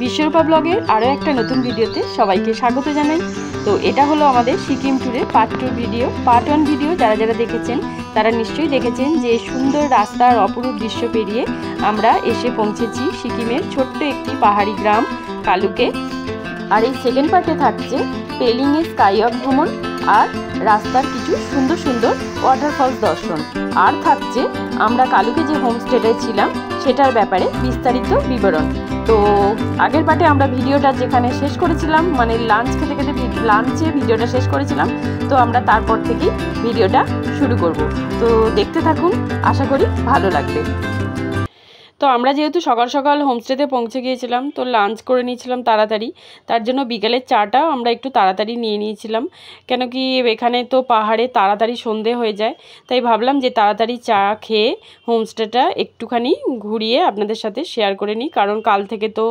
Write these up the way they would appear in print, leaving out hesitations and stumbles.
বিশ্বরূপা ব্লগের আরও একটা নতুন ভিডিওতে সবাইকে স্বাগত জানাই। তো এটা হলো আমাদের সিকিম ট্যুরের পার্ট 2 ভিডিও। পার্ট 1 ভিডিও যারা যারা দেখেছেন তারা নিশ্চয়ই দেখেছেন যে সুন্দর রাস্তার অপরূপ দৃশ্য পেরিয়ে আমরা এসে পৌঁছেছি সিকিমের ছোট্ট একটি পাহাড়ি গ্রাম কালুকে। আর এই সেকেন্ড পার্টে থাকছে পেলিংয়ে স্কাইওয়াক ভ্রমণ আর রাস্তার কিছু সুন্দর সুন্দর ওয়াটারফলস দর্শন। আর থাকছে আমরা কালুকে যে হোমস্টেতে ছিলাম সেটার ব্যাপারে বিস্তারিত বিবরণ। তো আগের পার্টে আমরা ভিডিওটা যেখানে শেষ করেছিলাম, মানে লাঞ্চ খেতে খেতে লাঞ্চে ভিডিওটা শেষ করেছিলাম, তো আমরা তারপর থেকেই ভিডিওটা শুরু করব। তো দেখতে থাকুন, আশা করি ভালো লাগবে। তো আমরা যেহেতু সকাল সকাল হোমস্টেতে পৌঁছে গিয়েছিলাম, তো লাঞ্চ করে নিয়েছিলাম তাড়াতাড়ি। তার জন্য বিকেলের চাটাও আমরা একটু তাড়াতাড়ি নিয়ে নিয়েছিলাম, কেন কি এখানে তো পাহাড়ে তাড়াতাড়ি সন্ধে হয়ে যায়। তাই ভাবলাম যে তাড়াতাড়ি চা খেয়ে হোমস্টেটা একটুখানি ঘুরিয়ে আপনাদের সাথে শেয়ার করে নিই, কারণ কাল থেকে তো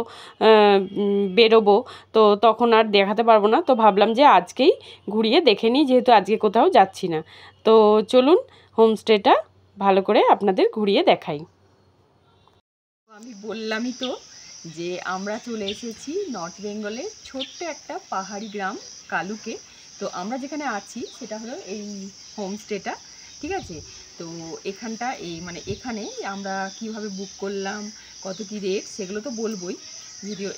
বেরোবো, তো তখন আর দেখাতে পারবো না। তো ভাবলাম যে আজকেই ঘুরিয়ে দেখে নিই, যেহেতু আজকে কোথাও যাচ্ছি না। তো চলুন হোমস্টেটা ভালো করে আপনাদের ঘুরিয়ে দেখাই। আমি বললামই তো যে আমরা চলে এসেছি নর্থ বেঙ্গলের ছোট্ট একটা পাহাড়ি গ্রাম কালুকে। তো আমরা যেখানে আছি সেটা হলো এই হোমস্টেটা, ঠিক আছে। তো এখানটা এখানে আমরা কিভাবে বুক করলাম, কত কি রেট, সেগুলো তো বলবোই,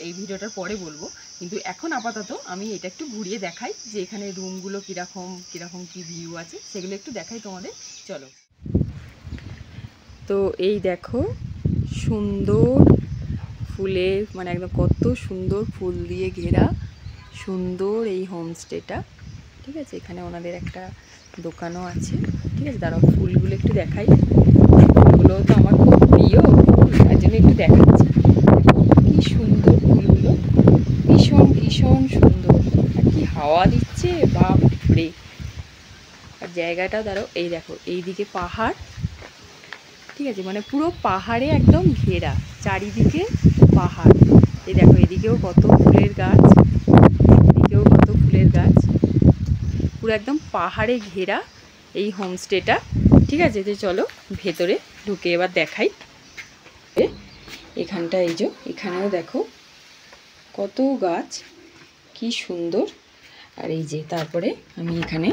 এই ভিডিওটার পরে বলবো। কিন্তু এখন আপাতত আমি এটা একটু ঘুরিয়ে দেখাই যে এখানে রুমগুলো কীরকম কি ভিউ আছে, সেগুলো একটু দেখাই তোমাদের। চলো। তো এই দেখো সুন্দর ফুলে, মানে একদম কত সুন্দর ফুল দিয়ে ঘেরা সুন্দর এই হোমস্টেটা, ঠিক আছে। এখানে ওনাদের একটা দোকানও আছে, ঠিক আছে। দাঁড়াও ফুলগুলো একটু দেখাই। ফুলগুলো তো আমার খুব প্রিয়, তার জন্য একটু দেখাচ্ছি। কি সুন্দর ফুলগুলো, ভীষণ ভীষণ সুন্দর। আর কি হাওয়া দিচ্ছে বাপরে। আর জায়গাটাও দাঁড়াও, এই দেখো এইদিকে পাহাড়, ঠিক আছে, মানে পুরো পাহাড়ে একদম ঘেরা, চারিদিকে পাহাড়। এই দেখো এদিকেও কত ফুলের গাছ, এদিকেও কত ফুলের গাছ, পুরো একদম পাহাড়ে ঘেরা এই হোমস্টেটা, ঠিক আছে। যে চলো ভেতরে ঢুকে এবার দেখাই। এখানটা এই যে এখানেও দেখো কত গাছ, কি সুন্দর। আর এই যে তারপরে আমি এখানে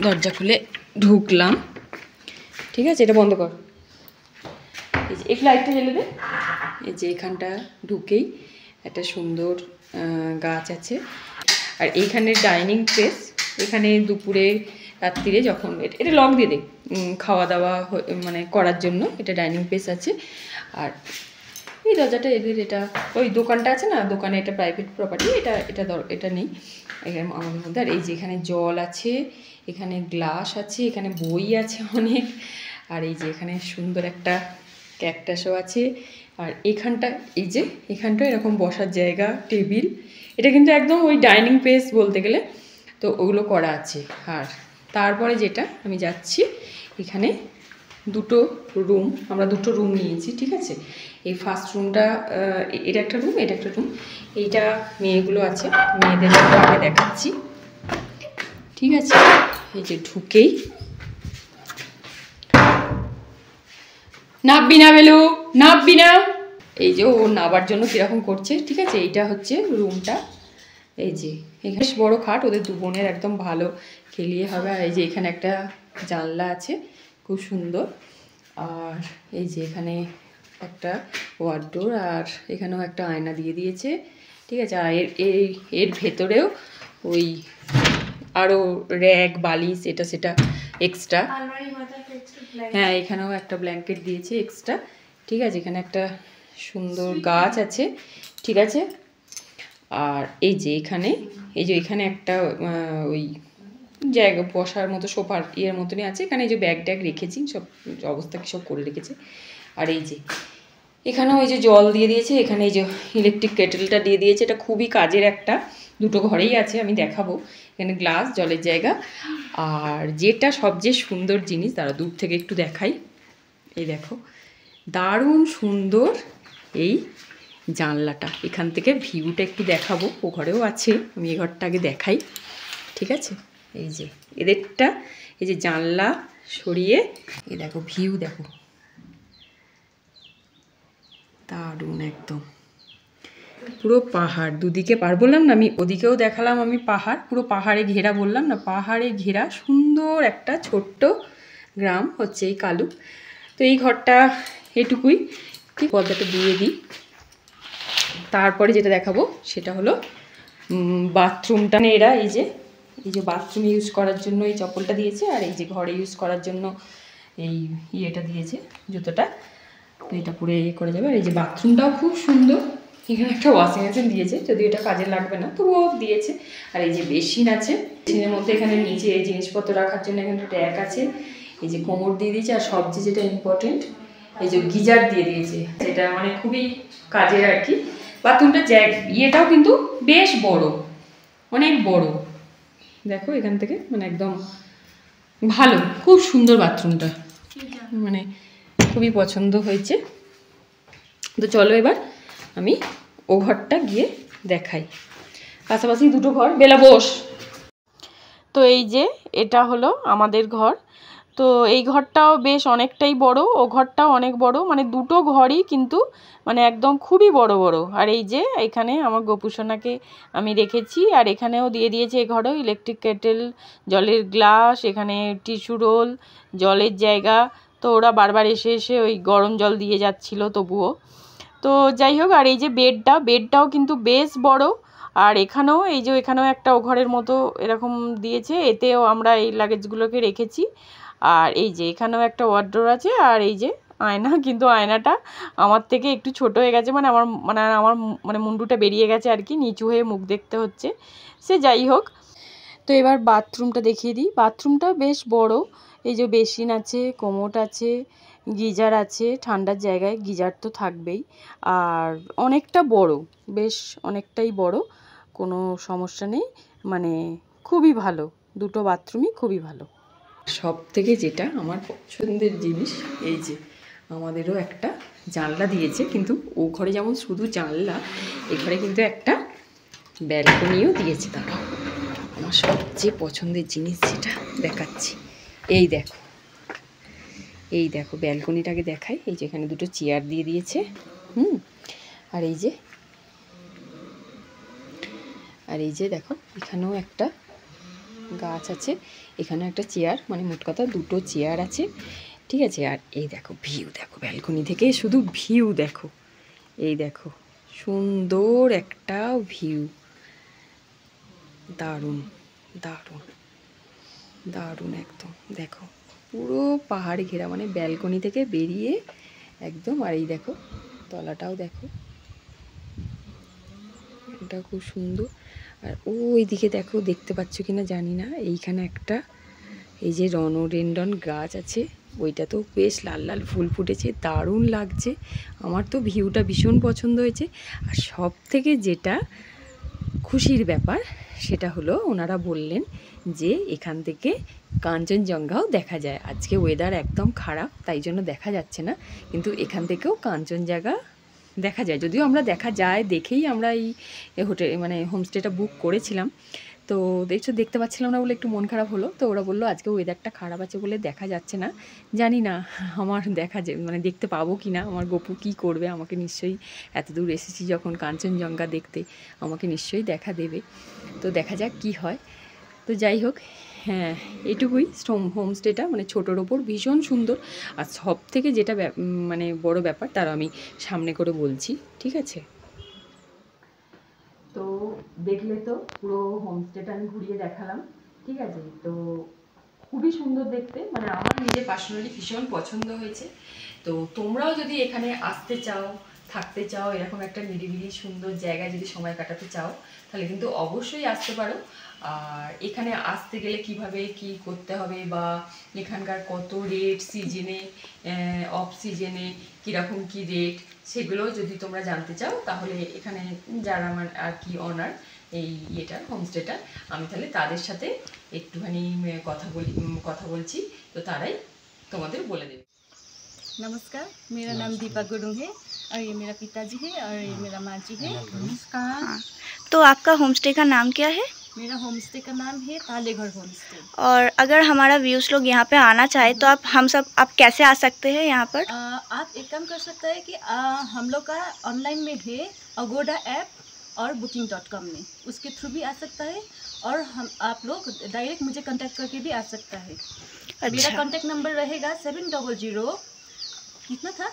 দরজা খুলে ঢুকলাম, ঠিক আছে। এটা বন্ধ কর, এই যে এক লাইটটা জ্বেলে দে। এই যে এখানটা ঢুকেই একটা সুন্দর গাছ আছে। আর এইখানে ডাইনিং প্লেস, এখানে দুপুরে রাত্রিরে যখন এটা লক দিয়ে দে, খাওয়া দাওয়া মানে করার জন্য এটা ডাইনিং প্লেস আছে। আর এই দরজাটা এদের, এটা ওই দোকানটা আছে না, দোকানে এটা প্রাইভেট প্রপার্টি, এটা নেই এখানে আমাদের মধ্যে। আর এই যে এখানে জল আছে, এখানে গ্লাস আছে, এখানে বই আছে অনেক। আর এই যে এখানে সুন্দর একটা ক্যাকটাসও আছে। আর এখানটা এই যে এখানটা এরকম বসার জায়গা, টেবিল, এটা কিন্তু একদম ওই ডাইনিং প্লেস বলতে গেলে, তো ওগুলো করা আছে। আর তারপরে যেটা আমি যাচ্ছি, এখানে আমরা দুটো রুম নিয়েছি, ঠিক আছে। এই ফার্স্ট রুমটা, এটা একটা রুম, এটা একটা রুম। এইটা মেয়েগুলো আছে, মেয়েদের আগে দেখাচ্ছি, ঠিক আছে। এই যে ঢুকেই নাববি না বেলু, নাববি না, এই যে ও নাবার জন্য কীরকম করছে, ঠিক আছে। এইটা হচ্ছে রুমটা। এই যে এখানে বড় খাট, ওদের দু বোনের একদম ভালো খেলিয়ে হবে। আর এই যে এখানে একটা জানলা আছে, খুব সুন্দর। আর এই যে এখানে একটা ওয়ার্ডরোব, আর এখানেও একটা আয়না দিয়ে দিয়েছে, ঠিক আছে। আর এর ভেতরেও ওই আরও র্যাক, বালিশ, এটা সেটা এক্সট্রা। হ্যাঁ, এখানেও একটা ব্ল্যাঙ্কেট দিয়েছে এক্সট্রা, ঠিক আছে। এখানে একটা সুন্দর গাছ আছে, ঠিক আছে। আর এই যে এখানে একটা ওই জায়গা বসার মতো সোফার ইয়ের মতনই আছে। এখানে এই যে ব্যাগ ট্যাগ রেখেছি, সব অবস্থা কি সব করে রেখেছে। আর এই যে এখানেও এই যে জল দিয়ে দিয়েছে, এখানে এই যে ইলেকট্রিক কেটেলটা দিয়ে দিয়েছে, এটা খুবই কাজের একটা, দুটো ঘরেই আছে, আমি দেখাবো। এখানে গ্লাস, জলের জায়গা। আর যেটা সবচেয়ে সুন্দর জিনিস, তারা দূর থেকে একটু দেখাই, এই দেখো দারুণ সুন্দর এই জানলাটা, এখান থেকে ভিউটা একটু দেখাবো। ও ঘরেও আছে, আমি এই ঘরটা আগে দেখাই, ঠিক আছে। এই যে এদেরটা, এই যে জানলা সরিয়ে এই দেখো ভিউ, দেখো দারুণ একদম। পুরো পাহাড়, দুদিকে পাহাড় বললাম না, আমি ওদিকেও দেখালাম আমি পাহাড়, পুরো পাহাড়ে ঘেরা বললাম না, পাহাড়ে ঘেরা সুন্দর একটা ছোট্ট গ্রাম হচ্ছে এই কালু। তো এই ঘরটা এটুকুই, ঠিক পর্দাটা দিয়ে দিই। তারপরে যেটা দেখাবো সেটা হলো বাথরুমটা। এরা এই যে বাথরুম ইউজ করার জন্য এই চপ্পলটা দিয়েছে, আর এই যে ঘরে ইউজ করার জন্য এই ইয়েটা দিয়েছে, জুতোটা। তো এটা পুরো ইয়ে করে যাবে। আর এই যে বাথরুমটাও খুব সুন্দর, এখানে একটা ওয়াশিং মেশিন দিয়েছে, যদিও এটা কাজে লাগবে না, তবুও দিয়েছে। আর এই যে বেসিন আছে, বেসিনের মধ্যে এখানে নিচে এই জিনিসপত্র রাখার জন্য এখানে ট্যাগ আছে, এই যে কোমর দিয়ে দিয়েছে। আর সবচেয়ে যেটা ইম্পর্টেন্ট, এই যে গিজার দিয়ে দিয়েছে, যেটা মানে খুবই কাজের আর কি। বাথরুমটা ইয়েটাও কিন্তু বেশ বড়, অনেক বড়। দেখো এখান থেকে মানে একদম ভালো, খুব সুন্দর বাথরুমটা, মানে খুবই পছন্দ হয়েছে। তো চলো এবার আমি ও ঘরটা গিয়ে দেখাই। পাশাপাশি দুটো ঘর, বেলা বস। তো এই যে এটা হলো আমাদের ঘর। তো এই ঘরটাও বেশ অনেকটাই বড়, ও ঘরটাও অনেক বড়, মানে দুটো ঘরই কিন্তু মানে একদম খুবই বড় বড়। আর এই যে এখানে আমার গোপুসোনাকে আমি রেখেছি, আর এখানেও দিয়ে দিয়েছে এই ঘরেও ইলেকট্রিক কেটেল, জলের গ্লাস, এখানে টিস্যু রোল, জলের জায়গা। তো ওরা বারবার এসে এসে ওই গরম জল দিয়ে যাচ্ছিলো তবুও। তো যাই হোক, আর এই যে বেডটাও কিন্তু বেশ বড়। আর এখানেও এই যে এখানেও একটা ও ঘরের মতো এরকম দিয়েছে, এতেও আমরা এই লাগেজগুলোকে রেখেছি। আর এই যে এখানেও একটা ওয়ার্ড্রোব আছে, আর এই যে আয়না, কিন্তু আয়নাটা আমার থেকে একটু ছোট হয়ে গেছে, মানে আমার মুন্ডুটা বেরিয়ে গেছে আর কি, নিচু হয়ে মুখ দেখতে হচ্ছে। সে যাই হোক, তো এবার বাথরুমটা দেখিয়ে দিই। বাথরুমটা বেশ বড়, এই যে বেসিন আছে, কোমোট আছে, গিজার আছে, ঠান্ডার জায়গায় গিজার তো থাকবেই। আর অনেকটা বড়, বেশ অনেকটাই বড়, কোনো সমস্যা নেই, মানে খুবই ভালো, দুটো বাথরুমই খুবই ভালো। সব থেকে যেটা আমার পছন্দের জিনিস, এই যে আমাদেরও একটা জানলা দিয়েছে, কিন্তু ও ঘরে যেমন শুধু জানলা, এ ঘরে কিন্তু একটা ব্যালকনিও দিয়েছে। দাঁড়াও, আমার সবচেয়ে পছন্দের জিনিস যেটা দেখাচ্ছি, এই দেখো ব্যালকনিটাকে দেখাই। এই যে এখানে দুটো চেয়ার দিয়ে দিয়েছে, আর এই যে দেখো এখানেও একটা গাছ আছে, এখানেও একটা চেয়ার, মানে মোট কথা দুটো চেয়ার আছে, ঠিক আছে। আর এই দেখো ভিউ, দেখো ব্যালকনি থেকে শুধু ভিউ দেখো, এই দেখো সুন্দর একটা ভিউ, দারুণ দারুণ দারুণ একদম। দেখো পুরো পাহাড়ে ঘেরা, মানে ব্যালকনি থেকে বেরিয়ে একদম। আর এই দেখো তলাটাও দেখো, এটা খুব সুন্দর। আর ওইদিকে দেখো, দেখতে পাচ্ছ কিনা জানি না, এইখানে একটা এই যে রনোডেনড্রন গাছ আছে, ওইটা তো বেশ লাল লাল ফুল ফুটেছে, দারুণ লাগছে। আমার তো ভিউটা ভীষণ পছন্দ হয়েছে। আর সব থেকে যেটা খুশির ব্যাপার সেটা হলো, ওনারা বললেন যে এখান থেকে কাঞ্চনজঙ্ঘাও দেখা যায়। আজকে ওয়েদার একদম খারাপ, তাই জন্য দেখা যাচ্ছে না, কিন্তু এখান থেকেও কাঞ্চনজঙ্ঘা দেখা যায়। যদিও আমরা দেখেই আমরা এই হোটেল মানে হোমস্টেটা বুক করেছিলাম। তো দেখতে পাচ্ছিলাম না বলে একটু মন খারাপ হলো। তো ওরা বললো আজকে ওয়েদারটা খারাপ আছে বলে দেখা যাচ্ছে না। জানি না আমার মানে দেখতে পাবো কি না, আমার গপু কী করবে, আমাকে নিশ্চয়ই এত দূর এসেছি যখন কাঞ্চনজঙ্ঘা দেখতে, আমাকে নিশ্চয়ই দেখা দেবে। তো দেখা যাক কি হয়। তো যাই হোক, হ্যাঁ এটুকুই হোমস্টেটা, মানে ছোটোর ওপর ভীষণ সুন্দর। আর সব থেকে যেটা মানে বড় ব্যাপার, তার আমি সামনে করে বলছি, ঠিক আছে। তো দেখলে তো পুরো হোমস্টেটা আমি ঘুরিয়ে দেখালাম, ঠিক আছে। তো খুবই সুন্দর দেখতে, মানে আমার নিজের পার্সোনালি ভীষণ পছন্দ হয়েছে। তো তোমরাও যদি এখানে আসতে চাও, থাকতে চাও, এরকম একটা নিরিবিলি সুন্দর জায়গায় যদি সময় কাটাতে চাও, তাহলে কিন্তু অবশ্যই আসতে পারো। আর এখানে আসতে গেলে কিভাবে কি করতে হবে, বা এখানকার কত রেট, সিজনে অফ সিজনে কীরকম কি রেট, সেগুলো যদি তোমরা জানতে চাও, তাহলে এখানে যারা আমার আর কি অনার এই ইয়েটার হোমস্টেটা, আমি তাহলে তাদের সাথে একটুখানি কথা বলছি, তো তারাই তোমাদের বলে দেবে। नमस्कार, मेरा नाम दीपा गुरुंग है और ये मेरा पिताजी है और ये मेरा माँ जी है। नमस्कार। तो आपका होमस्टे का नाम क्या है? मेरा होमस्टे का नाम है तालेघर होमस्टे। और अगर हमारा व्यूअर्स लोग यहाँ पे आना चाहे तो आप कैसे आ सकते हैं यहाँ पर? आप एक काम कर सकते हैं कि हम लोग का ऑनलाइन में है अगोडा ऐप, और booking.com में, उसके थ्रू भी आ सकता है। और हम आप लोग डायरेक्ट मुझे कांटेक्ट करके भी आ सकता है। मेरा कांटेक्ट नंबर रहेगा 700 कितना था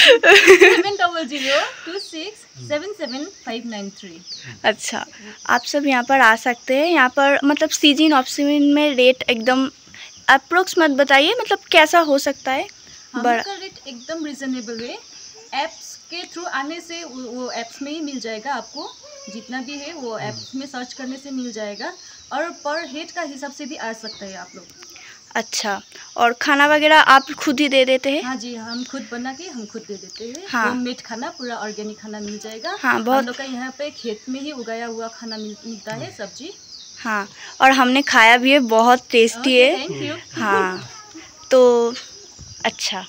70026775593। अच्छा, आप सब यहाँ पर आ सकते हैं। यहाँ पर मतलब सीजन ऑफ सीजन में रेट एकदम अप्रोक्स मत बताइए, मतलब कैसा हो सकता है? बड़ा रेट एकदम रिजनेबल है। ऐप्स के थ्रू आने से वो ऐप्स में ही मिल जाएगा आपको, जितना भी है वो ऐप्स में सर्च करने से मिल जाएगा। और पर हेड का हिसाब से भी आ सकता है आप लोग। अच्छा, और खाना वगैरह आप खुद ही दे देते हैं? हाँ जी, हम खुद बना के हम खुद दे देते हैं। हाँ, होममेड खाना, पूरा ऑर्गेनिक खाना मिल जाएगा। हाँ, बहुत हम लोग का यहाँ पे खेत में ही उगाया हुआ खाना मिलता है, सब्जी। हाँ, और हमने खाया भी है, बहुत टेस्टी है। Thank you. हाँ, तो अच्छा,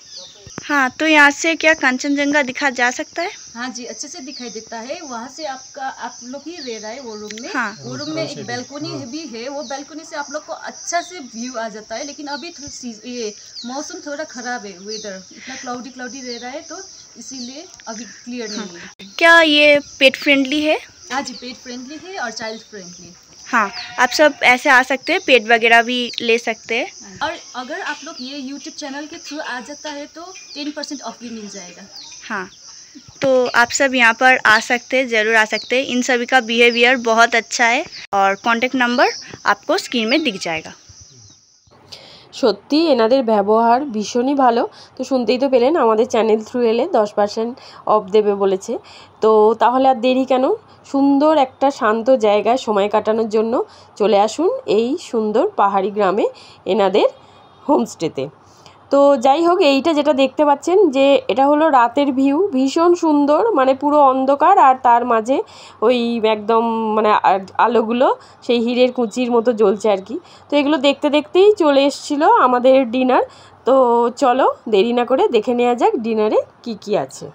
हाँ, तो यहाँ से क्या कंचनजंगा दिखा जा सकता है? हाँ जी, अच्छे से दिखाई देता है। वहाँ से आप लोग ही रह रहा है वो रूम में। हाँ, वो रूम में एक बैल्कनी भी है। वो बैल्कनी से आप लोग को अच्छा से व्यू आ जाता है। लेकिन अभी ये मौसम थोड़ा ख़राब है, वेदर इतना क्लाउडी रह रहा है, तो इसीलिए अभी क्लियर नहीं है। क्या ये पेट फ्रेंडली है? हाँ जी, पेट फ्रेंडली है और चाइल्ड फ्रेंडली। हाँ, आप सब ऐसे आ सकते हैं, पेट वगैरह भी ले सकते हैं। और अगर आप लोग ये YouTube चैनल के थ्रू आ जाता है तो 10% ऑफ भी मिल जाएगा। हाँ, तो आप सब यहाँ पर आ सकते हैं, ज़रूर आ सकते हैं। इन सभी का बिहेवियर बहुत अच्छा है और कॉन्टैक्ट नंबर आपको स्क्रीन में दिख जाएगा। সত্যি এনাদের ব্যবহার ভীষণই ভালো। তো শুনতেই তো পেলেন, আমাদের চ্যানেল থ্রু এলে 10% অফ দেবে বলেছে। তো তাহলে আর দেরি কেন, সুন্দর একটা শান্ত জায়গায় সময় কাটানোর জন্য চলে আসুন এই সুন্দর পাহাড়ি গ্রামে এনাদের হোমস্টেতে। তো যাই হোক, এইটা যেটা দেখতে পাচ্ছেন যে এটা হলো রাতের ভিউ, ভীষণ সুন্দর, মানে পুরো অন্ধকার আর তার মাঝে ওই একদম মানে আলোগুলো সেই হীরের কুঁচির মতো জ্বলছে আর কি। তো এগুলো দেখতে দেখতেই চলে এসেছিলো আমাদের ডিনার। তো চলো দেরি না করে দেখে নেওয়া যাক ডিনারে কি কি আছে।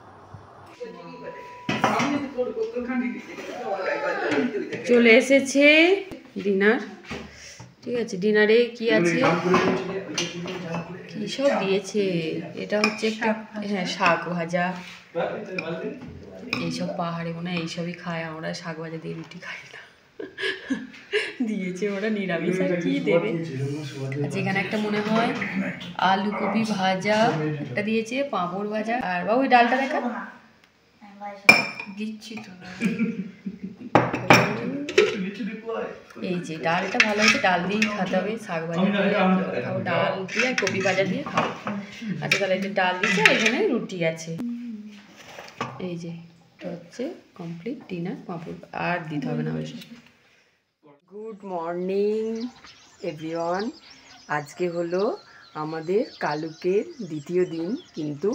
চলে এসেছে ডিনার, ঠিক আছে। ডিনারে কি আছে, কী সব দিয়েছে, এটা হচ্ছে একটা হ্যাঁ শাক ভাজা, এইসব পাহাড়ে মনে হয় এইসবই খায়, আমরা শাক ভাজা দিয়ে রুটি খাই না। দিয়েছে ওরা নিরামিষ, আর কী দেবে। আচ্ছা, এখানে একটা মনে হয় আলু কপি ভাজা একটা দিয়েছে, পাঁপড় ভাজা, আর বাবু ওই ডালটা দেখা দিচ্ছি তো। এই যে ডালটা ভালো হয়েছে, ডাল দিয়েই খেতে হবে, শাক ভাজা দিয়ে খাবো, ডাল দিয়ে আর কপি ভাজা দিয়ে খাবো। আচ্ছা, তাহলে এটা ডাল দিচ্ছে, এখানে রুটি আছে। এই যে এটা হচ্ছে কমপ্লিট ডিনার, পাঁপড় আর দিতে হবে না অবশ্য। Good morning everyone. আজকে হলো আমাদের কালুকের দ্বিতীয় দিন, কিন্তু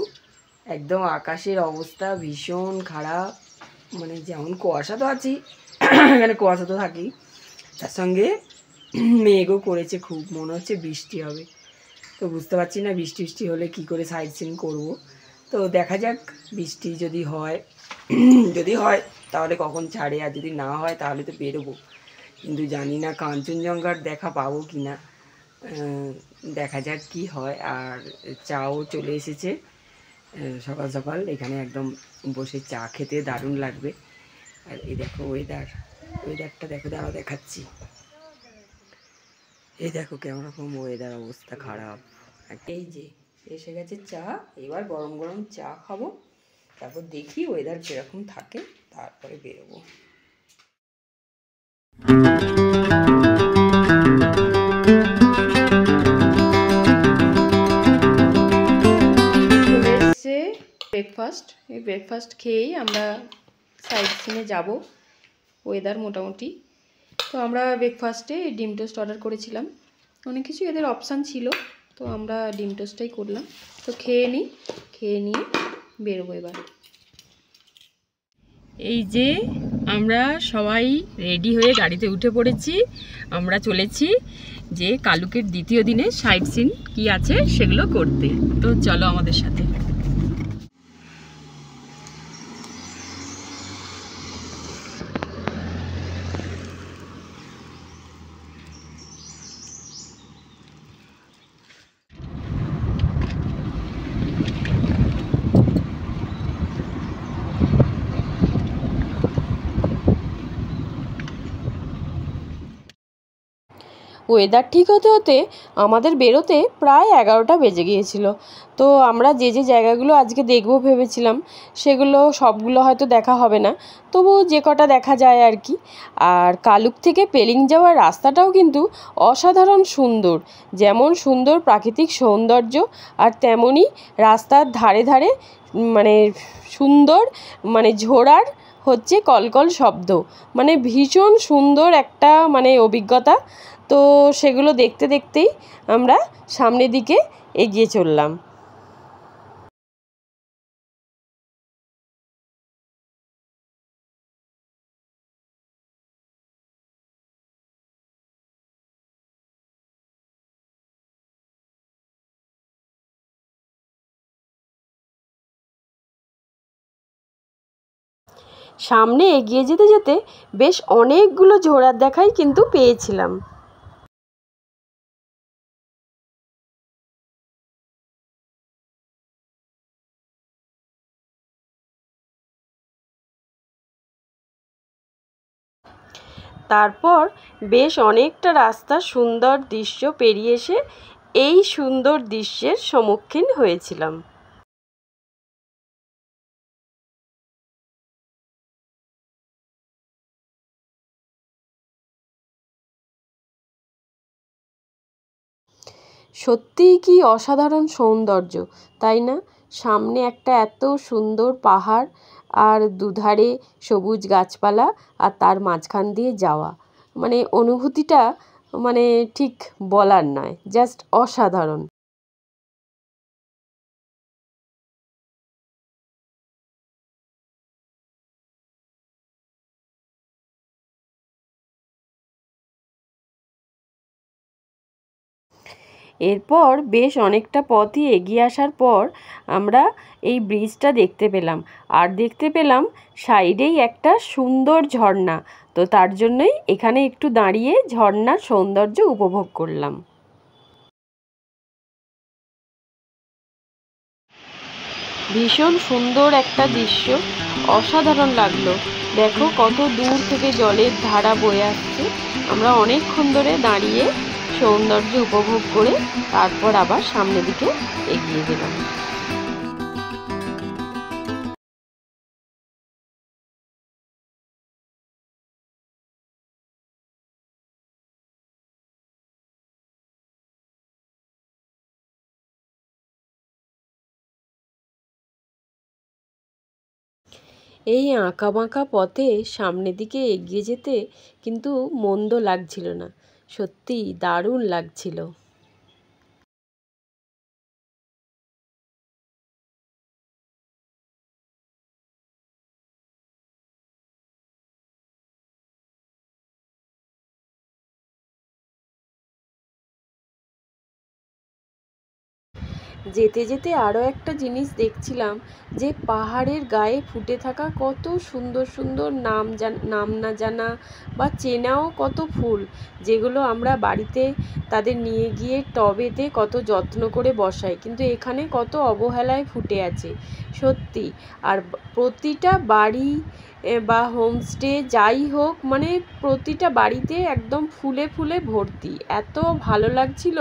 একদম আকাশের অবস্থা ভীষণ খারাপ। মানে যেমন কুয়াশা তো আছেই, এখানে কুয়াশা তো থাকেই, তার সঙ্গে মেঘও করেছে খুব, মনে হচ্ছে বৃষ্টি হবে। তো বুঝতে পারছি না বৃষ্টি হলে কি করে সাইট সিন করবো। তো দেখা যাক, বৃষ্টি যদি হয় তাহলে কখন ছাড়ে, আর যদি না হয় তাহলে তো বেরোবো। কিন্তু জানি না কাঞ্চনজঙ্ঘার দেখা পাবো কি না, দেখা যাক কি হয়। আর চাও চলে এসেছে সকাল সকাল, এখানে একদম বসে চা খেতে দারুণ লাগবে। আর এই দেখো ওয়েদারটা দেখো, দাঁড়াও দেখাচ্ছি। এই দেখো কেমন রকম ওয়েদার, অবস্থা খারাপ। এই যে এসে গেছে চা, এবার গরম গরম চা খাবো, তারপর দেখি ওয়েদার কীরকম থাকে, তারপরে বেরোবো। চলে এসছে ব্রেকফাস্ট, এই ব্রেকফাস্ট খেয়েই আমরা সাইড সিনে যাব। ওয়েদার মোটামুটি, তো আমরা ব্রেকফাস্টে ডিম টোস্ট অর্ডার করেছিলাম, অনেক কিছু এদের অপশান ছিল, তো আমরা ডিম টোস্টটাই করলাম। তো খেয়ে নিয়ে বেরোবো এবার। এই যে আমরা সবাই রেডি হয়ে গাড়িতে উঠে পড়েছি, আমরা চলেছি যে কালুকের দ্বিতীয় দিনে সাইট সিন কি আছে সেগুলো করতে। তো চলো আমাদের সাথে। ওয়েদার ঠিক হতে হতে আমাদের বেরোতে প্রায় 11টা বেজে গিয়েছিল। তো আমরা যে যে জায়গাগুলো আজকে দেখব ভেবেছিলাম সেগুলো সবগুলো হয়তো দেখা হবে না, তবু যে কটা দেখা যায় আর কি। আর কালুক থেকে পেলিং যাওয়ার রাস্তাটাও কিন্তু অসাধারণ সুন্দর, যেমন সুন্দর প্রাকৃতিক সৌন্দর্য আর তেমনই রাস্তার ধারে ধারে মানে সুন্দর মানে ঝোড়ার হচ্ছে কলকল শব্দ, মানে ভীষণ সুন্দর একটা মানে অভিজ্ঞতা। তো সেগুলো দেখতে দেখতেই আমরা সামনের দিকে এগিয়ে চললাম। সামনে এগিয়ে যেতে যেতে বেশ অনেকগুলো ঝোড়ার দেখাই কিন্তু পেয়েছিলাম। তারপর বেশ অনেকটা রাস্তা সুন্দর দৃশ্য পেরিয়ে এসে এই সুন্দর দৃশ্যের সম্মুখীন হয়েছিলাম। সত্যিই কি অসাধারণ সৌন্দর্য, তাই না? সামনে একটা এত সুন্দর পাহাড় আর দুধারে সবুজ গাছপালা আর তার মাঝখান দিয়ে যাওয়া, মানে অনুভূতিটা মানে ঠিক বলার নয়, জাস্ট অসাধারণ। এরপর বেশ অনেকটা পথই এগিয়ে আসার পর আমরা এই ব্রিজটা দেখতে পেলাম, আর দেখতে পেলাম সাইডেই একটা সুন্দর ঝর্ণা। তো তার জন্যই এখানে একটু দাঁড়িয়ে ঝর্ণার সৌন্দর্য উপভোগ করলাম। ভীষণ সুন্দর একটা দৃশ্য, অসাধারণ লাগলো। দেখো কত দূর থেকে জলের ধারা বয়ে আসছে। আমরা অনেকক্ষণ ধরে দাঁড়িয়ে সৌন্দর্য উপভোগ করে তারপর আবার সামনের দিকে এগিয়ে গেলাম। এই আঁকাবাঁকা পথে সামনের দিকে এগিয়ে যেতে কিন্তু মন্দ লাগছিল না, সত্যিই দারুণ লাগছিল। যেতে যেতে আরও একটা জিনিস দেখছিলাম, যে পাহাড়ের গায়ে ফুটে থাকা কত সুন্দর সুন্দর নাম না জানা বা চেনাও কত ফুল, যেগুলো আমরা বাড়িতে তাদের নিয়ে গিয়ে টবেতে কত যত্ন করে বসাই, কিন্তু এখানে কত অবহেলায় ফুটে আছে সত্যি। আর প্রতিটা বাড়ি বা হোমস্টে যাই হোক, মানে প্রতিটা বাড়িতে একদম ফুলে ফুলে ভর্তি, এত ভালো লাগছিল।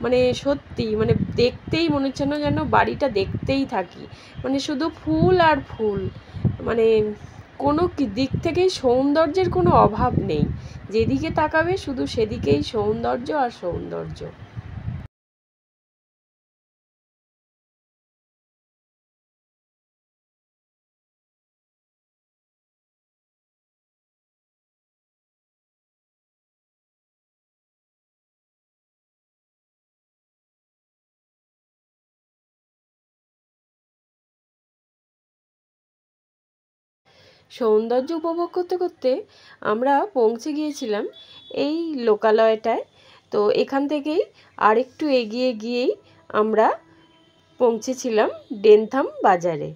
মানে সত্যি মানে দেখতেই মনে হচ্ছে না যেন বাড়িটা দেখতেই থাকি, মানে শুধু ফুল আর ফুল, মানে কোনো দিক থেকেই সৌন্দর্যের কোনো অভাব নেই, যেদিকে তাকাবে শুধু সেদিকেই সৌন্দর্য আর সৌন্দর্য। সৌন্দর্য উপভোগ করতে করতে আমরা পৌঁছে গিয়েছিলাম এই লোকালয়টায়। তো এখান থেকেই আরেকটু এগিয়ে গিয়েই আমরা পৌঁছেছিলাম ডেনথাম বাজারে।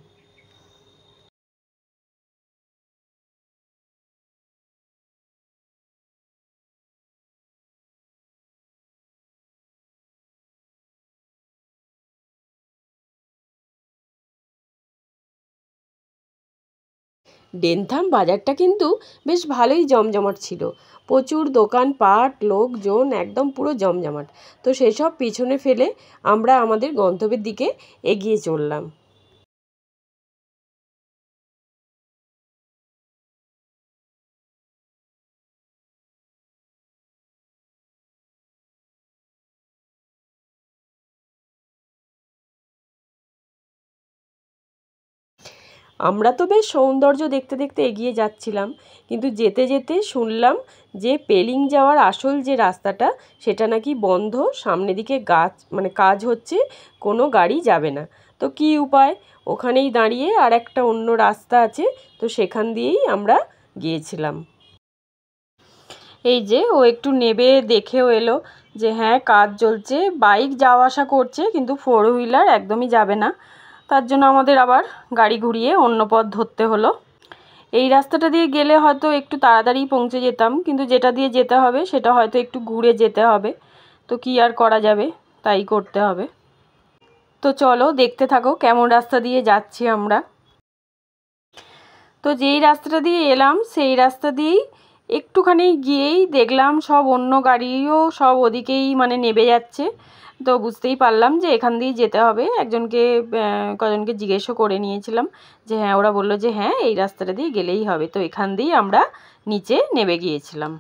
ডেনথাম বাজারটা কিন্তু বেশ ভালোই জমজমাট ছিল, প্রচুর দোকানপাট, লোকজন, একদম পুরো জমজমাট। তো সেসব পিছনে ফেলে আমরা আমাদের গন্তব্যের দিকে এগিয়ে চললাম। আমরা তো বেশ সৌন্দর্য দেখতে দেখতে এগিয়ে যাচ্ছিলাম, কিন্তু যেতে যেতে শুনলাম যে পেলিং যাওয়ার আসল যে রাস্তাটা সেটা নাকি বন্ধ, সামনে দিকে কাজ হচ্ছে, কোনো গাড়ি যাবে না। তো কী উপায়, ওখানেই দাঁড়িয়ে আর একটা অন্য রাস্তা আছে, তো সেখান দিয়েই আমরা গিয়েছিলাম। এই যে ও একটু নেবে দেখেও এলো যে হ্যাঁ কাজ চলছে, বাইক যাওয়া আসা করছে কিন্তু 4 হুইলার একদমই যাবে না। তার জন্য আমাদের আবার গাড়ি ঘুরিয়ে অন্য পথ ধরতে হলো। এই রাস্তাটা দিয়ে গেলে হয়তো একটু তাড়াতাড়ি পৌঁছে যেতাম, কিন্তু যেটা দিয়ে যেতে হবে সেটা হয়তো একটু ঘুরে যেতে হবে। তো কি আর করা যাবে, তাই করতে হবে। তো চলো দেখতে থাকো কেমন রাস্তা দিয়ে যাচ্ছি আমরা। তো যেই রাস্তাটা দিয়ে এলাম সেই রাস্তা দিয়েই একটুখানি গিয়েই দেখলাম সব অন্য গাড়িও সব ওদিকেই মানে নেবে যাচ্ছে। তো বুঝতেই পারলাম যে এখান দিয়ে যেতে হবে। কজনকে জিজ্ঞেসও করে নিয়েছিলাম যে হ্যাঁ, ওরা বললো যে হ্যাঁ এই রাস্তাটা দিয়ে গেলেই হবে। তো এখান দিয়েই আমরা নিচে নেমে গিয়েছিলাম।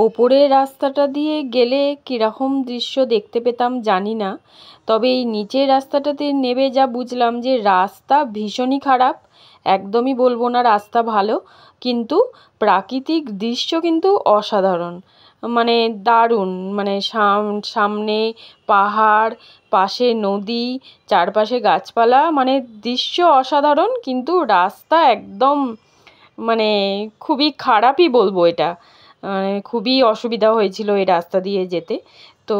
ওপরের রাস্তাটা দিয়ে গেলে কীরকম দৃশ্য দেখতে পেতাম জানি না, তবে এই নিচের রাস্তাটাতে নেমে যা বুঝলাম যে রাস্তা ভীষণই খারাপ। একদমই বলবো না রাস্তা ভালো, কিন্তু প্রাকৃতিক দৃশ্য কিন্তু অসাধারণ, মানে দারুণ। মানে সামনে পাহাড়, পাশে নদী, চারপাশে গাছপালা, মানে দৃশ্য অসাধারণ, কিন্তু রাস্তা একদম মানে খুবই খারাপই বলবো এটা। খুবই অসুবিধা হয়েছিল এই রাস্তা দিয়ে যেতে। তো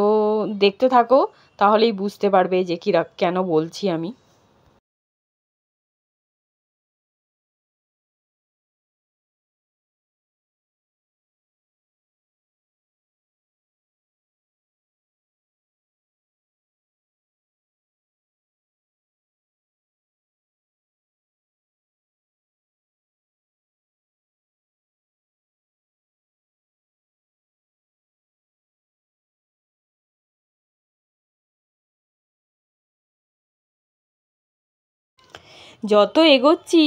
দেখতে থাকো, তাহলেই বুঝতে পারবে যে কেন বলছি আমি। যত এগোচ্ছি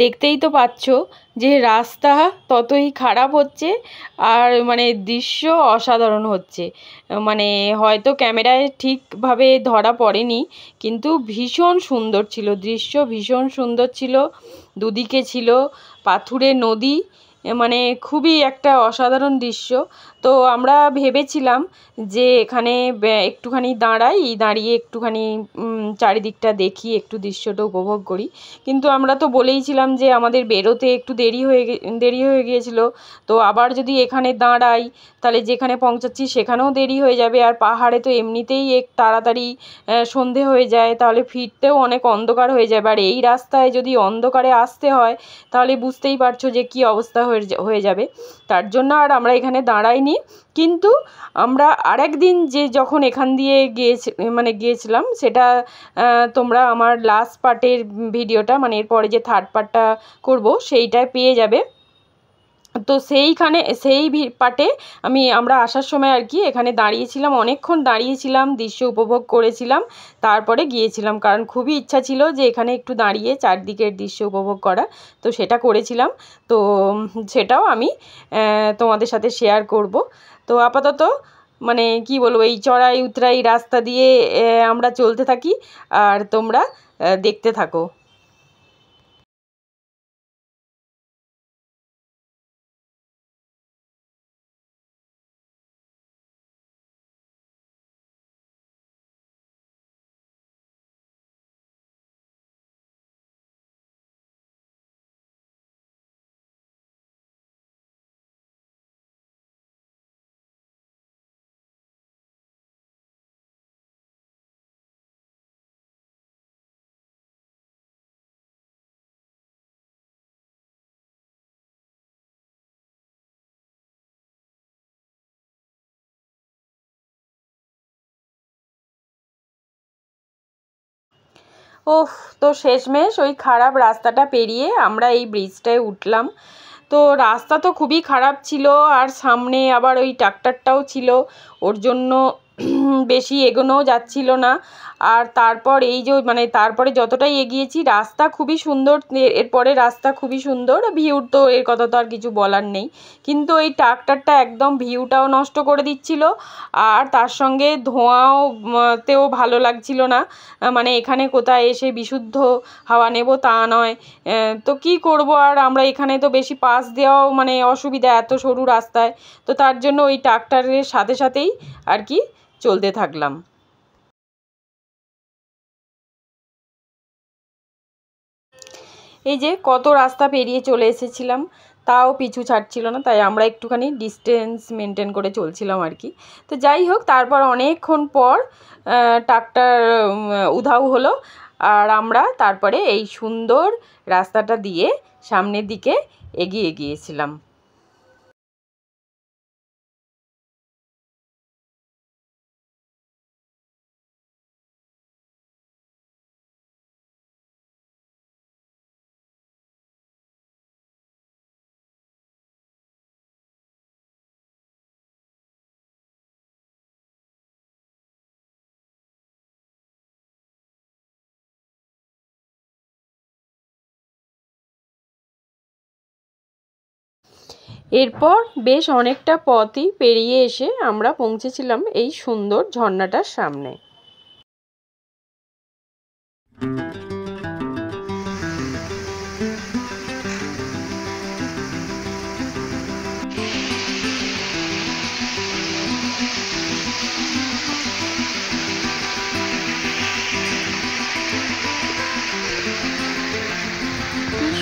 দেখতেই তো পাচ্ছ যে রাস্তা ততই খারাপ হচ্ছে, আর মানে দৃশ্য অসাধারণ হচ্ছে। মানে হয়তো ক্যামেরায় ঠিকভাবে ধরা পড়েনি, কিন্তু ভীষণ সুন্দর ছিল দৃশ্য, ভীষণ সুন্দর ছিল। দুদিকে ছিল পাথুরে নদী, মানে খুবই একটা অসাধারণ দৃশ্য। তো আমরা ভেবেছিলাম যে এখানে একটুখানি দাঁড়িয়ে একটুখানি চারিদিকটা দেখি, একটু দৃশ্যটা উপভোগ করি। কিন্তু আমরা তো বলেইছিলাম যে আমাদের বেরোতে একটু দেরি হয়ে গিয়েছিল। তো আবার যদি এখানে দাঁড়াই তাহলে যেখানে পৌঁছাচ্ছি সেখানেও দেরি হয়ে যাবে, আর পাহাড়ে তো এমনিতেই তাড়াতাড়ি সন্ধে হয়ে যায়, তাহলে ফিরতেও অনেক অন্ধকার হয়ে যাবে। আর এই রাস্তায় যদি অন্ধকারে আসতে হয় তাহলে বুঝতেই পারছো যে কী অবস্থা হয়ে যাবে। তার জন্য আর আমরা এখানে দাঁড়াইনি। কিন্তু আমরা আরেক দিন যখন এখান দিয়ে গিয়েছিলাম সেটা তোমরা আমার লাস্ট পার্টের ভিডিওটা, মানে এরপরে যে থার্ড পার্টটা করব সেইটায় পেয়ে যাবে। তো সেই পার্টে আমরা আসার সময় আর কি এখানে দাঁড়িয়েছিলাম, অনেকক্ষণ দাঁড়িয়েছিলাম, দৃশ্য উপভোগ করেছিলাম, তারপরে গিয়েছিলাম, কারণ খুবই ইচ্ছা ছিল যে এখানে একটু দাঁড়িয়ে চারদিকের দৃশ্য উপভোগ করা। তো সেটা করেছিলাম। তো সেটাও আমি তোমাদের সাথে শেয়ার করব। তো আপাতত মানে কি বলবো, এই চড়াই উতরাই রাস্তা দিয়ে আমরা চলতে থাকি, আর তোমরা দেখতে থাকো। ওহ, তো শেষমেশ ওই খারাপ রাস্তাটা পেরিয়ে আমরা এই ব্রিজটায় উঠলাম। তো রাস্তা তো খুবই খারাপ ছিল, আর সামনে আবার ওই ট্রাক্টরটাও ছিল, ওর জন্য বেশি এগোনোও যাচ্ছিল না। আর তারপর এই যে মানে তারপরে যতটাই এগিয়েছি রাস্তা খুবই সুন্দর, এরপরে রাস্তা খুবই সুন্দর, ভিউর তো এর কথা তো আর কিছু বলার নেই। কিন্তু ওই ট্রাক্টরটা একদম ভিউটাও নষ্ট করে দিচ্ছিল, আর তার সঙ্গে ধোঁয়াও তেও ভালো লাগছিল না। মানে এখানে কোথায় এসে বিশুদ্ধ হাওয়া নেব তা নয়। তো কি করব, আর আমরা এখানে তো বেশি পাস দেওয়াও মানে অসুবিধা এত সরু রাস্তায়। তো তার জন্য ওই ট্রাক্টরের সাথে সাথেই আর কি চলতে থাকলাম। এই যে কত রাস্তা পেরিয়ে চলে এসেছিলাম, তাও পিছু ছাড়ছিল না, তাই আমরা একটুখানি ডিস্টেন্স মেনটেন করে চলছিলাম আর কি। তো যাই হোক, তারপর অনেকক্ষণ পর ট্রাক্টর উধাও হলো, আর আমরা তারপরে এই সুন্দর রাস্তাটা দিয়ে সামনের দিকে এগিয়ে গিয়েছিলাম। এরপর বেশ অনেকটা পথই পেরিয়ে এসে আমরা পৌঁছেছিলাম এই সুন্দর ঝর্ণাটার সামনে।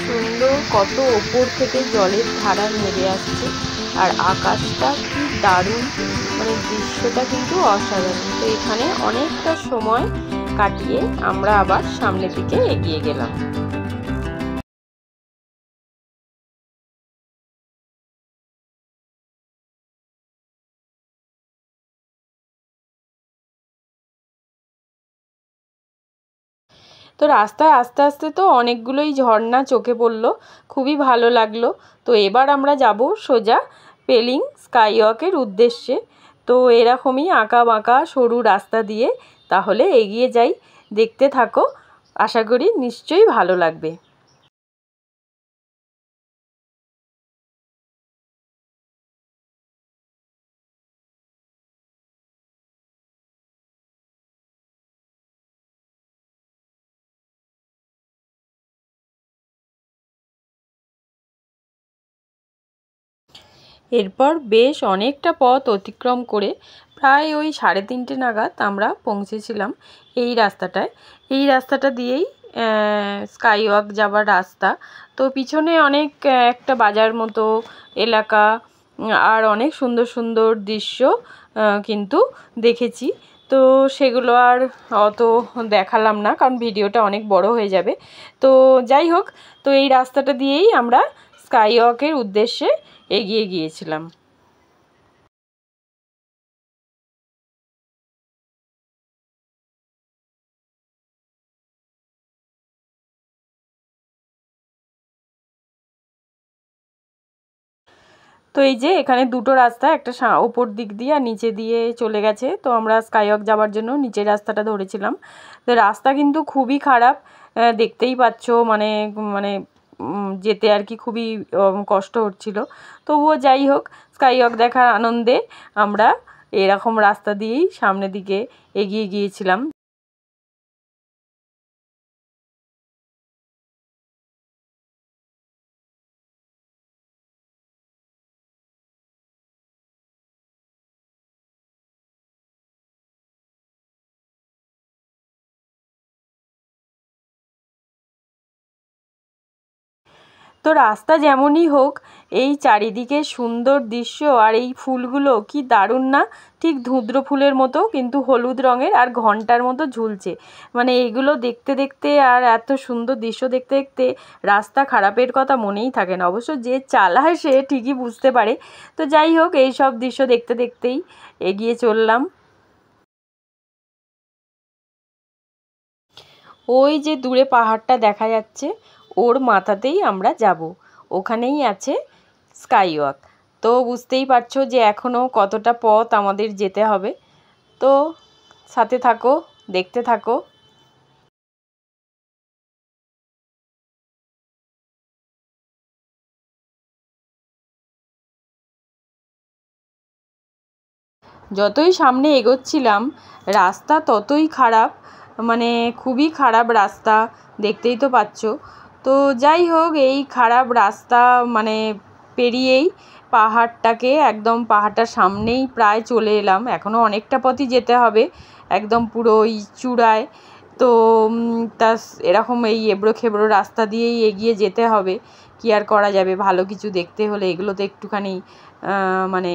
সুন্দর, কত ওপর থেকে জলের ধারা নেমে আসছে, আর আকাশটা কি দারুণ, মানে দৃশ্যটা কিন্তু অসাধারণ। তো এখানে অনেকটা সময় কাটিয়ে আমরা আবার সামনের দিকে এগিয়ে গেলাম। তো রাস্তায় আস্তে আস্তে তো অনেকগুলোই ঝর্ণা চোখে পড়লো, খুবই ভালো লাগলো। তো এবার আমরা যাব সোজা পেলিং স্কাইওয়াকের উদ্দেশ্যে। তো এরকমই আঁকা বাঁকা সরু রাস্তা দিয়ে তাহলে এগিয়ে যাই, দেখতে থাকো, আশা করি নিশ্চয়ই ভালো লাগবে। এরপর বেশ অনেকটা পথ অতিক্রম করে প্রায় ওই 3:30 নাগাদ আমরা পৌঁছেছিলাম এই রাস্তাটায়। এই রাস্তাটা দিয়েই স্কাইওয়াক যাবার রাস্তা। তো পিছনে অনেক একটা বাজার মতো এলাকা, আর অনেক সুন্দর সুন্দর দৃশ্য কিন্তু দেখেছি। তো সেগুলো আর অত দেখালাম না, কারণ ভিডিওটা অনেক বড় হয়ে যাবে। তো যাই হোক, তো এই রাস্তাটা দিয়েই আমরা স্কাইওয়াকের উদ্দেশ্যে এগিয়ে গিয়েছিলাম। তো এই যে এখানে দুটো রাস্তা, একটা ওপর দিক দিয়ে আর নিচে দিয়ে চলে গেছে। তো আমরা স্কাইওয়াক যাওয়ার জন্য নিচের রাস্তাটা ধরেছিলাম। তো রাস্তা কিন্তু খুবই খারাপ, দেখতেই পাচ্ছ, মানে মানে যেতে আর কি খুবই কষ্ট হচ্ছিল। তবুও যাই হোক, স্কাইওয়াক দেখার আনন্দে আমরা এরকম রাস্তা দিয়েই সামনের দিকে এগিয়ে গিয়েছিলাম। তো রাস্তা যেমনই হোক, এই চারিদিকে সুন্দর দৃশ্য, আর এই ফুলগুলো কি দারুণ না, ঠিক ধুদ্র ফুলের মতো কিন্তু হলুদ রঙের, আর ঘন্টার মতো ঝুলছে। মানে এগুলো দেখতে দেখতে আর এত সুন্দর দৃশ্য দেখতে দেখতে রাস্তা খারাপের কথা মনেই থাকে না। অবশ্য যে চালায় সে ঠিকই বুঝতে পারে। তো যাই হোক, এই সব দৃশ্য দেখতে দেখতেই এগিয়ে চললাম। ওই যে দূরে পাহাড়টা দেখা যাচ্ছে ওর মাথাতেই আমরা যাব, ওখানেই আছে স্কাই ওয়াক। তো বুঝতেই পারছো যে এখনও কতটা পথ আমাদের যেতে হবে। তো সাথে থাকো, দেখতে থাকো। যতই সামনে এগোচ্ছিলাম রাস্তা ততই খারাপ, মানে খুবই খারাপ রাস্তা, দেখতেই তো পাচ্ছ। তো যাই হোক, এই খারাপ রাস্তা মানে পেরিয়েই পাহাড়টাকে একদম পাহাড়টার সামনেই প্রায় চলে এলাম। এখনও অনেকটা পথই যেতে হবে, একদম পুরো ওই চূড়ায়। তো তা এরকম এই এবড়ো খেবড়ো রাস্তা দিয়েই এগিয়ে যেতে হবে, কি আর করা যাবে। ভালো কিছু দেখতে হলে এগুলো তো একটুখানি মানে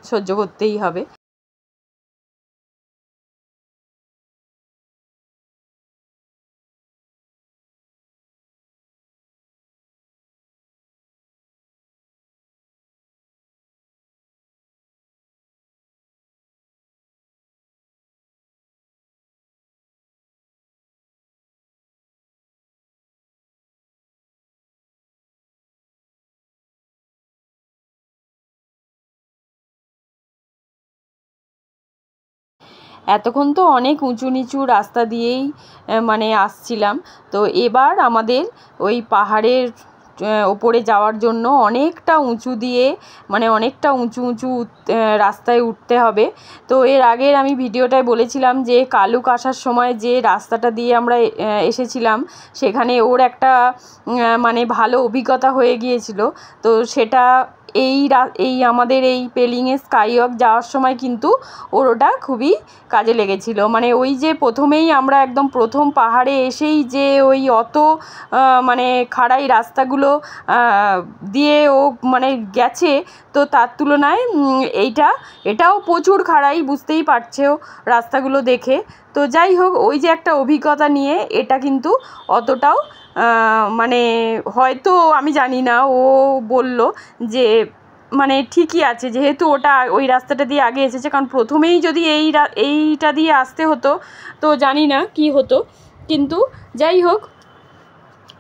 সহ্য করতেই হবে। এতক্ষণ তো অনেক উঁচু নিচু রাস্তা দিয়েই মানে আসছিলাম। তো এবার আমাদের ওই পাহাড়ের ওপরে যাওয়ার জন্য অনেকটা উঁচু দিয়ে, মানে অনেকটা উঁচু উঁচু রাস্তায় উঠতে হবে। তো এর আগের আমি ভিডিওটায় বলেছিলাম যে কালুক আসার সময় যে রাস্তাটা দিয়ে আমরা এসেছিলাম সেখানে ওর একটা মানে ভালো অভিজ্ঞতা হয়ে গিয়েছিল। তো সেটা এই আমাদের এই পেলিংয়ে স্কাই ওয়াক যাওয়ার সময় কিন্তু ওর ওটা খুবই কাজে লেগেছিল। মানে ওই যে প্রথমেই আমরা একদম প্রথম পাহাড়ে এসেই যে ওই অত মানে খাড়াই রাস্তাগুলো দিয়ে ও মানে গেছে, তো তার তুলনায় এটাও প্রচুর খাড়াই, বুঝতেই পারছো রাস্তাগুলো দেখে। তো যাই হোক, ওই যে একটা অভিজ্ঞতা নিয়ে এটা কিন্তু অতটাও মানে হয়তো আমি জানি না, ও বলল যে মানে ঠিকই আছে, যেহেতু ওটা ওই রাস্তাটা দিয়ে আগে এসেছে। কারণ প্রথমেই যদি এইটা দিয়ে আসতে হতো তো জানি না কি হতো। কিন্তু যাই হোক,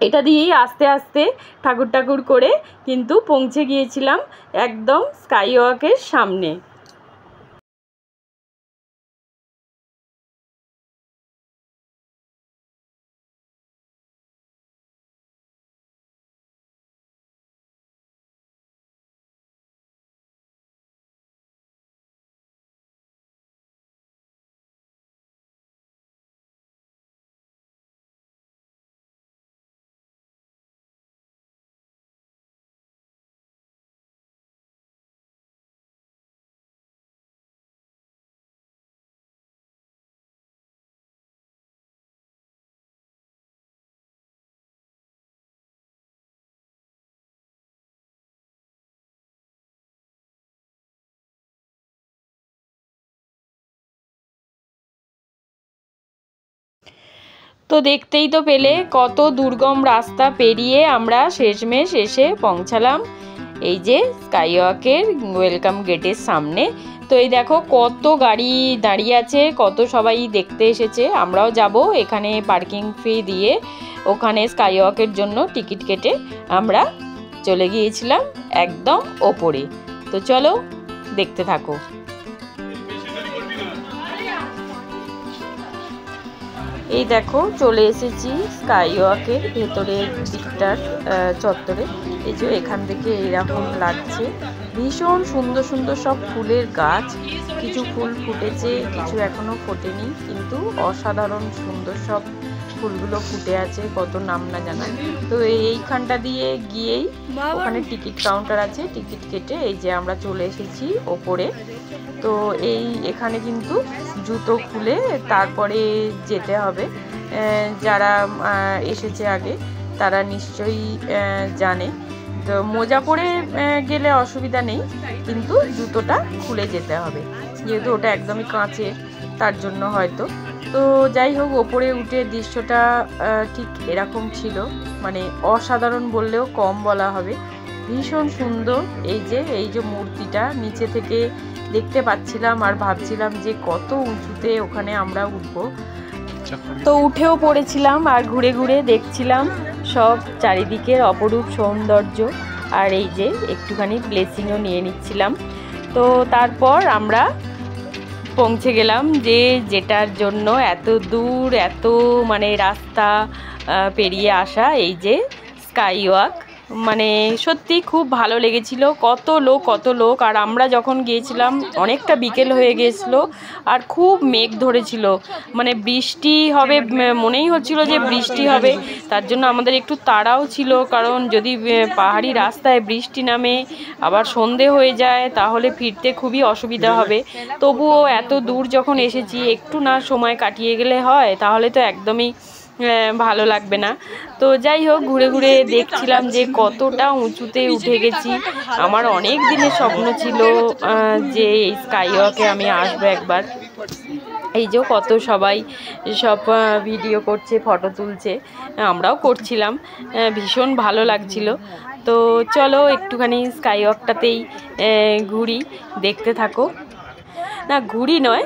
এটা দিয়েই আস্তে আস্তে ঠাকুর করে কিন্তু পৌঁছে গিয়েছিলাম একদম স্কাই ওয়াকের সামনে। তো দেখতেই তো পেলে কত দুর্গম রাস্তা পেরিয়ে আমরা শেষমেশ এসে পৌঁছালাম এই যে স্কাই ওয়াকের ওয়েলকাম গেটের সামনে। তো এই দেখো কত গাড়ি দাঁড়িয়ে আছে, কত সবাই দেখতে এসেছে। আমরাও যাব, এখানে পার্কিং ফি দিয়ে ওখানে স্কাই ওয়াকের জন্য টিকিট কেটে আমরা চলে গিয়েছিলাম একদম ওপরে। তো চলো দেখতে থাকো। এই দেখো চলে এসেছি স্কাই ওয়াকের ভেতরের দিকটার চত্বরে। এই যে এখান থেকে এরকম লাগছে, ভীষণ সুন্দর সুন্দর সব ফুলের গাছ, কিছু ফুল ফুটেছে, কিছু এখনো ফোটেনি, কিন্তু অসাধারণ সুন্দর সব ফুলগুলো ফুটে আছে, কত নাম না জানা। তো এইখানটা দিয়ে গিয়েই ওখানে টিকিট কাউন্টার আছে, টিকিট কেটে এই যে আমরা চলে এসেছি ওপরে। তো এখানে কিন্তু জুতো খুলে তারপরে যেতে হবে। যারা এসেছে আগে তারা নিশ্চয়ই জানে। তো মোজা পরে গেলে অসুবিধা নেই, কিন্তু জুতোটা খুলে যেতে হবে, যেহেতু ওটা একদমই কাঁচের, তার জন্য হয়তো। তো যাই হোক, ওপরে উঠে দৃশ্যটা ঠিক এরকম ছিল, মানে অসাধারণ বললেও কম বলা হবে, ভীষণ সুন্দর। এই যে মূর্তিটা নিচে থেকে দেখতে পাচ্ছিলাম আর ভাবছিলাম যে কত উঁচুতে ওখানে আমরা উঠবো। তো উঠেও পড়েছিলাম আর ঘুরে ঘুরে দেখছিলাম সব চারিদিকের অপরূপ সৌন্দর্য। আর এই যে একটুখানি ব্লেসিংও নিয়ে নিচ্ছিলাম। তো তারপর আমরা পৌঁছে গেলাম যেটার জন্য এত দূর এত মানে রাস্তা পেরিয়ে আসা, এই যে স্কাই ওয়াক। মানে সত্যি খুব ভালো লেগেছিল, কত লোক। আর আমরা যখন গিয়েছিলাম অনেকটা বিকেল হয়ে গিয়েছিল আর খুব মেঘ ধরেছিল, মানে বৃষ্টি হবে মনেই হচ্ছিল যে বৃষ্টি হবে। তার জন্য আমাদের একটু তাড়াও ছিল, কারণ যদি পাহাড়ি রাস্তায় বৃষ্টি নামে আবার সন্ধে হয়ে যায় তাহলে ফিরতে খুবই অসুবিধা হবে। তবুও এত দূর যখন এসেছি একটু না সময় কাটিয়ে গেলে হয়, তাহলে তো একদমই ভালো লাগবে না। তো যাই হোক, ঘুরে ঘুরে দেখছিলাম যে কতটা উঁচুতে উঠে গেছি। আমার অনেক দিনের স্বপ্ন ছিল যে এই স্কাই ওয়াকে আমি আসবো একবার। এই যে কত সবাই সব ভিডিও করছে, ফটো তুলছে, আমরাও করছিলাম, ভীষণ ভালো লাগছিল। তো চলো একটুখানি স্কাই ওয়াকটাতেই ঘুরি, দেখতে থাকো। না ঘুরি নয়,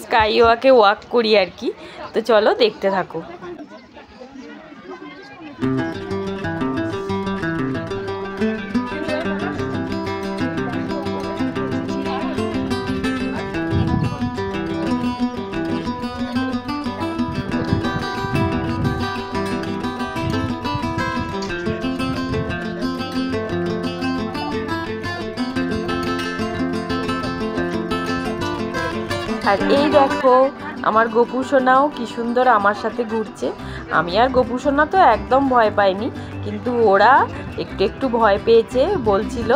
স্কাই ওয়াকে ওয়াক করি আর কি। তো চলো দেখতে থাকো। আর এই দেখো আমার গোপু সোনাও কি সুন্দর আমার সাথে ঘুরছে। আমি আর গোপু সোনা তো একদম ভয় পাইনি, কিন্তু ওরা একটু ভয় পেয়েছে, বলছিল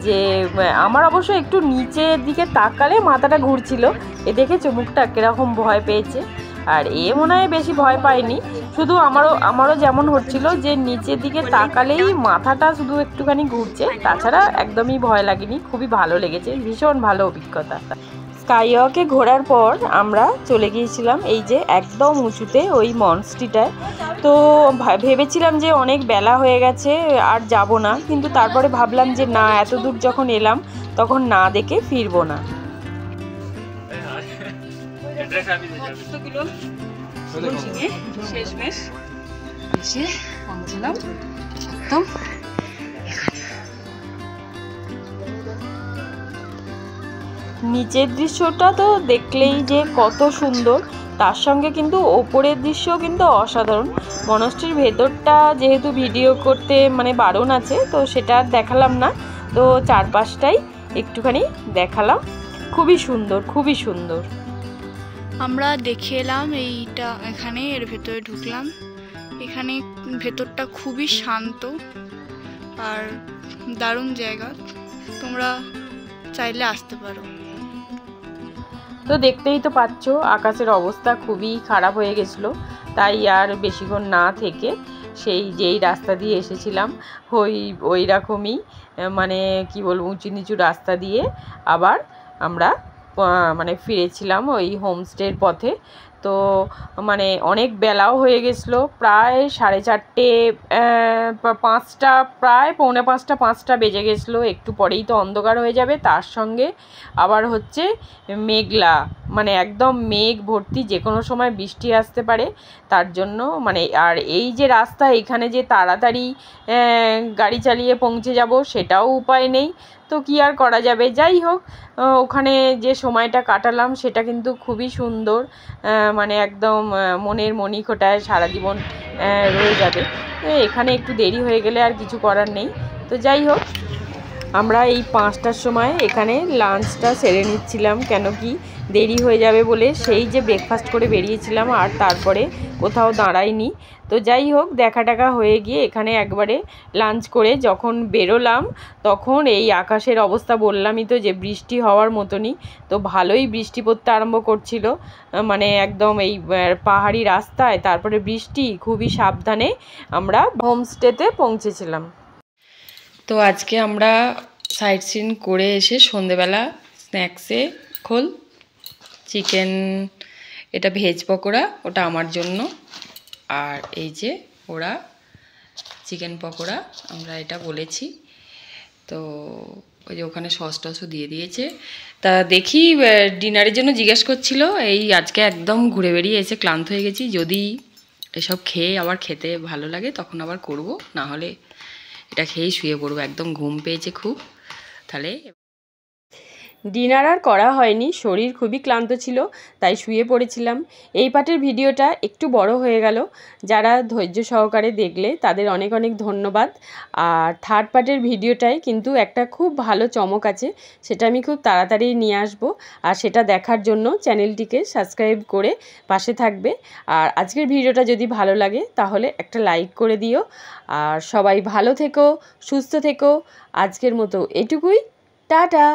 যে আমার অবশ্য একটু নিচের দিকে তাকালে মাথাটা ঘুরছিল, এ দেখে মুখটা কিরকম ভয় পেয়েছে। আর এ মনে হয় বেশি ভয় পায়নি, শুধু আমারও যেমন হচ্ছিল যে নিচের দিকে তাকালেই মাথাটা শুধু একটুখানি ঘুরছে, তাছাড়া একদমই ভয় লাগেনি। খুবই ভালো লেগেছে, ভীষণ ভালো অভিজ্ঞতা। স্কাই ওয়াকে ঘোরার পর আমরা চলে গিয়েছিলাম এই যে একদম উঁচুতে ওই মনস্ট্রিটায়। তো ভেবেছিলাম যে অনেক বেলা হয়ে গেছে আর যাব না, কিন্তু তারপরে ভাবলাম যে না, এত দূর যখন এলাম তখন না দেখে ফিরবো না। শেষমেশ এসে পৌঁছলাম একদম। নিচের দৃশ্যটা তো দেখলেই যে কত সুন্দর, তার সঙ্গে কিন্তু ওপরের দৃশ্য কিন্তু অসাধারণ। মনস্ট্রির ভেতরটা যেহেতু ভিডিও করতে মানে বারণ আছে, তো সেটা দেখালাম না, তো চারপাশটাই একটুখানি দেখালাম। খুবই সুন্দর, খুবই সুন্দর। আমরা দেখে এলাম এইটা, এখানে এর ভেতরে ঢুকলাম। এখানে ভেতরটা খুবই শান্ত আর দারুণ জায়গা, তোমরা চাইলে আসতে পারো। তো দেখতেই তো পাচ্ছ আকাশের অবস্থা খুবই খারাপ হয়ে গেছিলো, তাই আর বেশিক্ষণ না থেকে সেই যেই রাস্তা দিয়ে এসেছিলাম ওই রকমই মানে কি বলবো উঁচু নিচু রাস্তা দিয়ে আবার আমরা মানে ফিরেছিলাম ওই হোমস্টের পথে। তো মানে অনেক বেলাও হয়ে গেছিলো, প্রায় 4:30 5টা, প্রায় 4:45 5টা বেজে গেছিলো। একটু পরেই তো অন্ধকার হয়ে যাবে, তার সঙ্গে আবার হচ্ছে মেঘলা, মানে একদম মেঘ ভর্তি, যে কোনো সময় বৃষ্টি আসতে পারে। তার জন্য মানে আর এই যে রাস্তা, এখানে যে তাড়াতাড়ি গাড়ি চালিয়ে পৌঁছে যাব সেটাও উপায় নেই, তো কি আর করা যাবে। যাই হোক, ওখানে যে সময়টা কাটালাম সেটা কিন্তু খুবই সুন্দর, মানে একদম মনের মণিকোটায় সারা জীবন রয়ে যাবে। এখানে একটু দেরি হয়ে গেলে আর কিছু করার নেই। তো যাই হোক, আমরা এই 5টার সময় এখানে লাঞ্চটা সেরে নিচ্ছিলাম, কেন কি দেরি হয়ে যাবে বলে সেই যে ব্রেকফাস্ট করে বেরিয়েছিলাম আর তারপরে কোথাও দাঁড়াইনি। তো যাই হোক, দেখা হয়ে গিয়ে এখানে একবারে লাঞ্চ করে যখন বেরোলাম তখন এই আকাশের অবস্থা বললামই তো যে বৃষ্টি হওয়ার মতনই। তো ভালোই বৃষ্টি পড়তে আরম্ভ করছিল, মানে একদম এই পাহাড়ি রাস্তায়, তারপরে বৃষ্টি, খুবই সাবধানে আমরা হোমস্টেতে পৌঁছেছিলাম। তো আজকে আমরা সাইট সিন করে এসে সন্ধেবেলা স্ন্যাক্সে খোল চিকেন, এটা ভেজ পকোড়া, ওটা আমার জন্য, আর এই যে ওরা চিকেন পকোড়া, আমরা এটা বলেছি। তো ওই যে ওখানে সস টসও দিয়ে দিয়েছে। তা দেখি ডিনারের জন্য জিজ্ঞেস করছিল, এই আজকে একদম ঘুরে বেরিয়ে এসে ক্লান্ত হয়ে গেছি, যদি এসব খেয়ে আবার খেতে ভালো লাগে তখন আবার করব, না হলে এটা খেয়েই শুয়ে পড়বো, একদম ঘুম পেয়েছে খুব। তাহলে ডিনার আর করা হয়নি, শরীর খুবই ক্লান্ত ছিল তাই শুয়ে পড়েছিলাম। এই পার্টের ভিডিওটা একটু বড় হয়ে গেল, যারা ধৈর্য সহকারে দেখলে তাদের অনেক অনেক ধন্যবাদ। আর থার্ড পার্টের ভিডিওটায় কিন্তু একটা খুব ভালো চমক আছে, সেটা আমি খুব তাড়াতাড়ি নিয়ে আসব। আর সেটা দেখার জন্য চ্যানেলটিকে সাবস্ক্রাইব করে পাশে থাকবে। আর আজকের ভিডিওটা যদি ভালো লাগে তাহলে একটা লাইক করে দিও। আর সবাই ভালো থেকো, সুস্থ থেকো। আজকের মতো এটুকুই, টাটা।